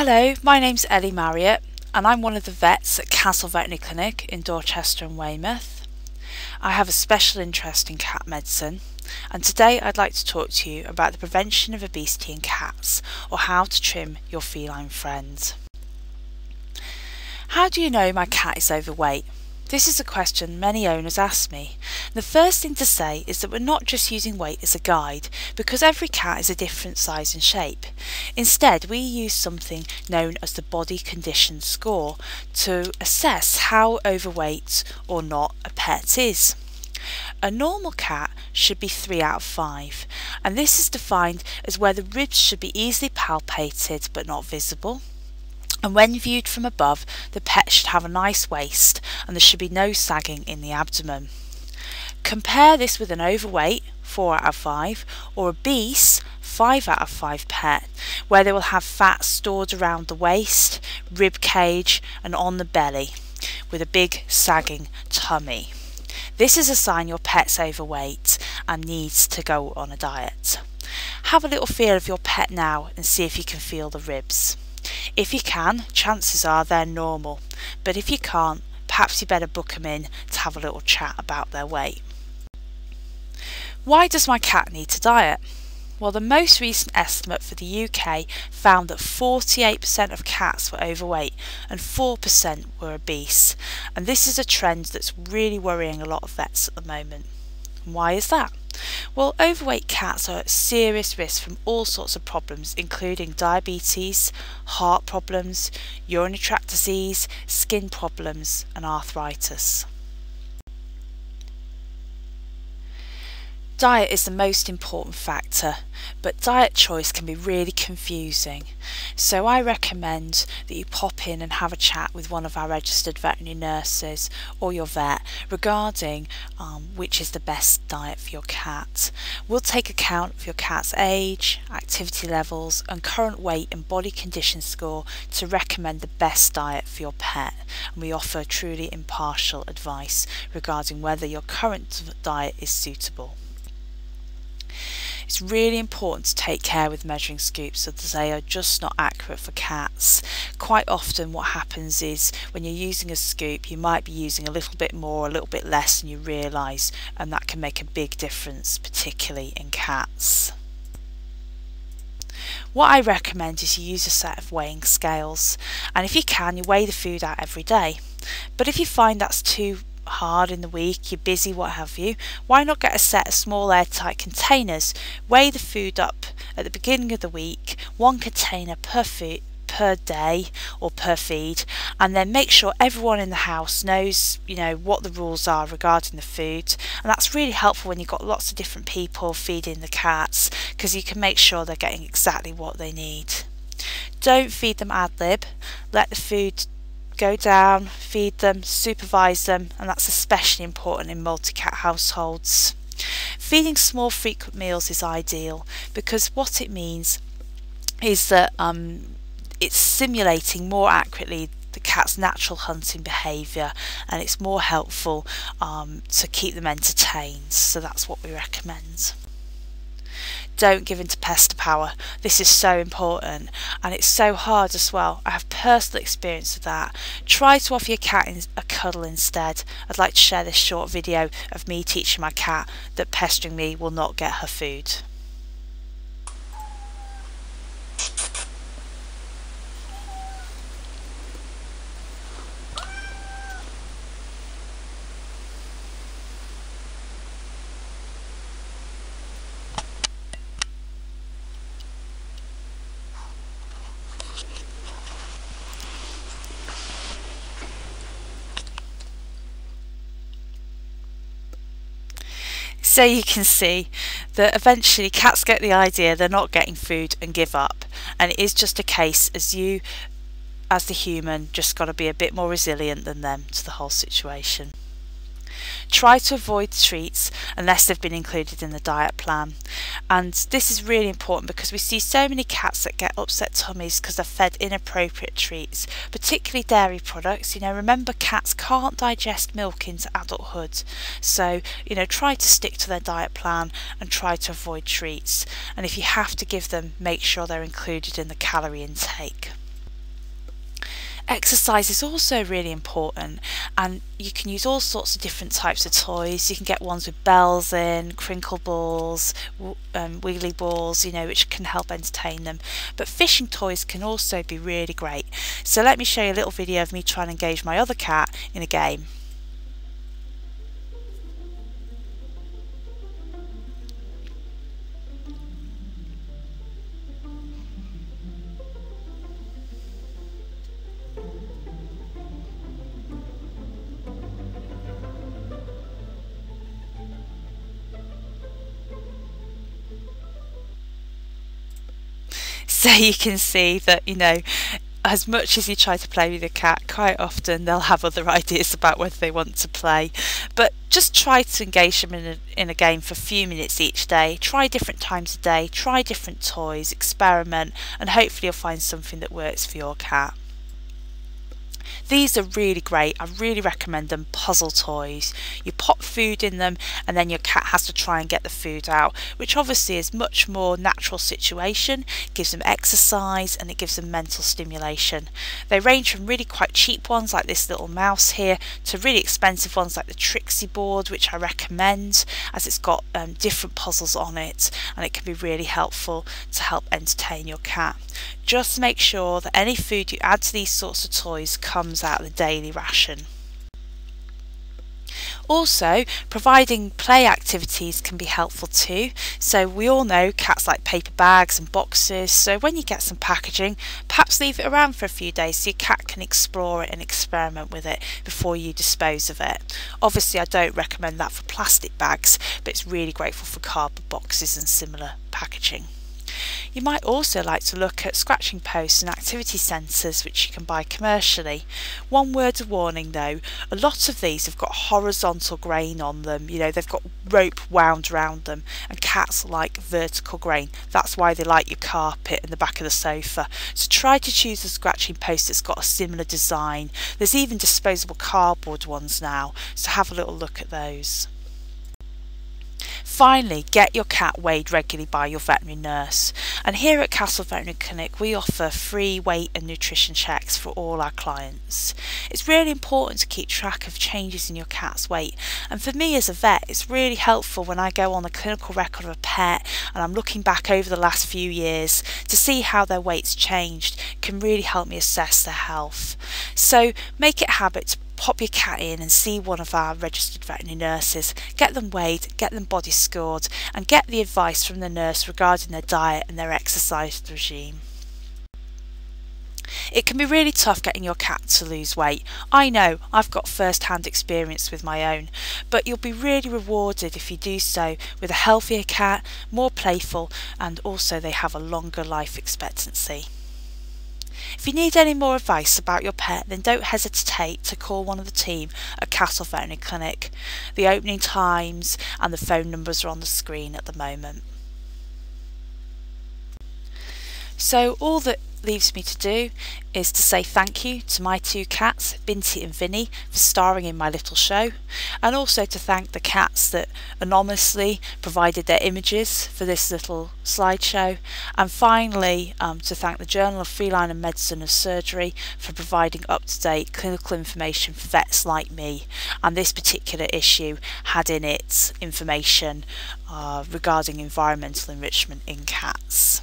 Hello, my name's Ellie Marriott and I'm one of the vets at Castle Veterinary Clinic in Dorchester and Weymouth. I have a special interest in cat medicine and today I'd like to talk to you about the prevention of obesity in cats or how to trim your feline friends. How do you know my cat is overweight? This is a question many owners ask me. The first thing to say is that we're not just using weight as a guide because every cat is a different size and shape. Instead, we use something known as the body condition score to assess how overweight or not a pet is. A normal cat should be 3 out of 5, and this is defined as where the ribs should be easily palpated but not visible. And when viewed from above, the pet should have a nice waist and there should be no sagging in the abdomen. Compare this with an overweight 4 out of 5 or obese 5 out of 5 pet, where they will have fat stored around the waist, rib cage and on the belly with a big sagging tummy. This is a sign your pet's overweight and needs to go on a diet. Have a little feel of your pet now and see if you can feel the ribs. If you can, chances are they're normal, but if you can't, perhaps you better book them in to have a little chat about their weight. Why does my cat need to diet? Well, the most recent estimate for the UK found that 48% of cats were overweight and 4% were obese, and this is a trend that's really worrying a lot of vets at the moment. Why is that? Well, overweight cats are at serious risk from all sorts of problems, including diabetes, heart problems, urinary tract disease, skin problems and arthritis. Diet is the most important factor, but diet choice can be really confusing. So I recommend that you pop in and have a chat with one of our registered veterinary nurses or your vet regarding which is the best diet for your cat. We'll take account of your cat's age, activity levels and current weight and body condition score to recommend the best diet for your pet, and we offer truly impartial advice regarding whether your current diet is suitable. It's really important to take care with measuring scoops so that they are just not accurate for cats. Quite often what happens is when you're using a scoop you might be using a little bit more, a little bit less than you realise, and that can make a big difference, particularly in cats. What I recommend is you use a set of weighing scales, and if you can, you weigh the food out every day. But if you find that's too hard in the week, you're busy, what have you, why not get a set of small airtight containers, weigh the food up at the beginning of the week, 1 container per day or per feed, and then make sure everyone in the house knows what the rules are regarding the food. And that's really helpful when you've got lots of different people feeding the cats, because you can make sure they're getting exactly what they need. Don't feed them ad lib, let the food go down, feed them, supervise them, and that's especially important in multi-cat households. Feeding small frequent meals is ideal because what it means is that it's simulating more accurately the cat's natural hunting behaviour, and it's more helpful to keep them entertained, so that's what we recommend. Don't give in to pester power. This is so important and it's so hard as well. I have personal experience with that. Try to offer your cat a cuddle instead. I'd like to share this short video of me teaching my cat that pestering me will not get her food. So you can see that eventually cats get the idea they're not getting food and give up, and it is just a case as you as the human just got to be a bit more resilient than them to the whole situation. Try to avoid treats unless they've been included in the diet plan, and this is really important because we see so many cats that get upset tummies because they're fed inappropriate treats, particularly dairy products. Remember, cats can't digest milk into adulthood, so try to stick to their diet plan and try to avoid treats, and if you have to give them, make sure they're included in the calorie intake. Exercise is also really important, and you can use all sorts of different types of toys. You can get ones with bells in, crinkle balls, wheelie balls, you know, which can help entertain them. But fishing toys can also be really great. So let me show you a little video of me trying to engage my other cat in a game. So you can see that, you know, as much as you try to play with your cat, quite often they'll have other ideas about whether they want to play. But just try to engage them in a game for a few minutes each day. Try different times of day, try different toys, experiment, and hopefully you'll find something that works for your cat. These are really great. I really recommend them. Puzzle toys. You pop food in them and then your cat has to try and get the food out, which obviously is much more natural situation. It gives them exercise and it gives them mental stimulation. They range from really quite cheap ones like this little mouse here to really expensive ones like the Trixie board, which I recommend as it's got different puzzles on it, and it can be really helpful to help entertain your cat. Just make sure that any food you add to these sorts of toys comes out of the daily ration. Also, providing play activities can be helpful too. So we all know cats like paper bags and boxes, so when you get some packaging, perhaps leave it around for a few days so your cat can explore it and experiment with it before you dispose of it. Obviously I don't recommend that for plastic bags, but it's really great for cardboard boxes and similar packaging. You might also like to look at scratching posts and activity centres which you can buy commercially. One word of warning though, a lot of these have got horizontal grain on them, you know, they've got rope wound around them, and cats like vertical grain. That's why they like your carpet and the back of the sofa. So try to choose a scratching post that's got a similar design. There's even disposable cardboard ones now, so have a little look at those. Finally, get your cat weighed regularly by your veterinary nurse. And here at Castle Veterinary Clinic we offer free weight and nutrition checks for all our clients. It's really important to keep track of changes in your cat's weight, and for me as a vet it's really helpful when I go on the clinical record of a pet and I'm looking back over the last few years to see how their weight's changed. It can really help me assess their health. So make it a habit to pop your cat in and see one of our registered veterinary nurses, get them weighed, get them body scored, and get the advice from the nurse regarding their diet and their exercise regime. It can be really tough getting your cat to lose weight. I know, I've got first-hand experience with my own, but you'll be really rewarded if you do so with a healthier cat, more playful, and also they have a longer life expectancy. If you need any more advice about your pet, then don't hesitate to call one of the team at Castle Veterinary Clinic. The opening times and the phone numbers are on the screen at the moment. So all that leaves me to do is to say thank you to my two cats, Binti and Vinny, for starring in my little show, and also to thank the cats that anonymously provided their images for this little slideshow, and finally to thank the Journal of Feline and Medicine of Surgery for providing up-to-date clinical information for vets like me, and this particular issue had in it information regarding environmental enrichment in cats.